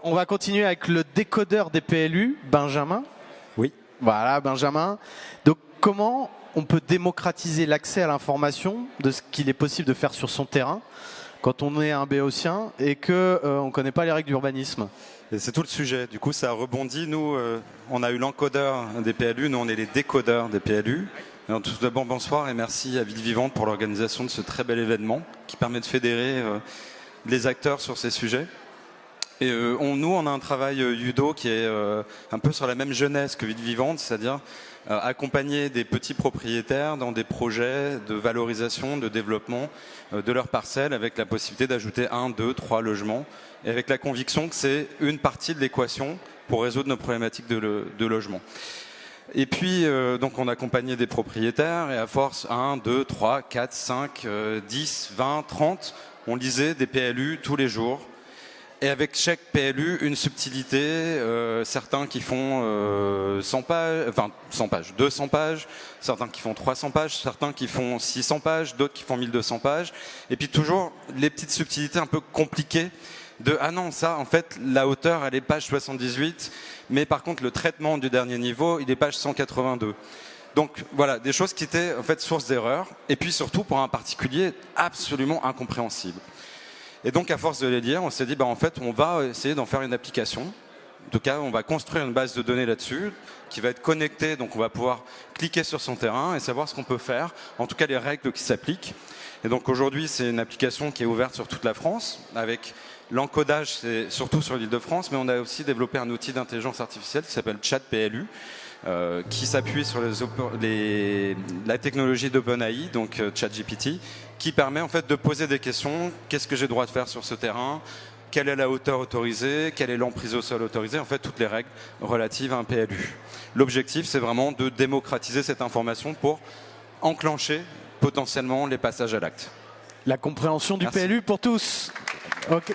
On va continuer avec le décodeur des PLU, Benjamin. Oui. Voilà, Benjamin. Donc, comment on peut démocratiser l'accès à l'information de ce qu'il est possible de faire sur son terrain quand on est un béotien et qu'on ne connaît pas les règles d'urbanisme? Et c'est tout le sujet. Du coup, ça rebondit. Nous, on a eu l'encodeur des PLU. Nous, on est les décodeurs des PLU. Alors, tout d'abord, bonsoir et merci à Ville Vivante pour l'organisation de ce très bel événement qui permet de fédérer les acteurs sur ces sujets. Et nous, on a un travail Yudo qui est un peu sur la même jeunesse que Ville Vivante, c'est-à-dire accompagner des petits propriétaires dans des projets de valorisation, de développement de leurs parcelles avec la possibilité d'ajouter 1, 2, 3 logements et avec la conviction que c'est une partie de l'équation pour résoudre nos problématiques de logement. Et puis, donc on accompagnait des propriétaires et à force 1, 2, 3, 4, 5, 10, 20, 30, on lisait des PLU tous les jours. Et avec chaque PLU, une subtilité, certains qui font 100 pages, enfin 100 pages, 200 pages, certains qui font 300 pages, certains qui font 600 pages, d'autres qui font 1200 pages. Et puis toujours les petites subtilités un peu compliquées de « Ah non, ça, en fait, la hauteur, elle est page 78, mais par contre, le traitement du dernier niveau, il est page 182. » Donc voilà, des choses qui étaient en fait source d'erreur, et puis surtout pour un particulier absolument incompréhensible. Et donc, à force de les lire, on s'est dit, en fait, on va essayer d'en faire une application. En tout cas, on va construire une base de données là-dessus qui va être connectée. Donc, on va pouvoir cliquer sur son terrain et savoir ce qu'on peut faire. En tout cas, les règles qui s'appliquent. Et donc, aujourd'hui, c'est une application qui est ouverte sur toute la France. Avec l'encodage, c'est surtout sur l'Île-de-France. Mais on a aussi développé un outil d'intelligence artificielle qui s'appelle ChatPLU. Qui s'appuie sur la technologie d'OpenAI, donc ChatGPT, qui permet en fait de poser des questions. Qu'est-ce que j'ai le droit de faire sur ce terrain? Quelle est la hauteur autorisée? Quelle est l'emprise au sol autorisée? En fait, toutes les règles relatives à un PLU. L'objectif, c'est vraiment de démocratiser cette information pour enclencher potentiellement les passages à l'acte. La compréhension du PLU pour tous. Okay.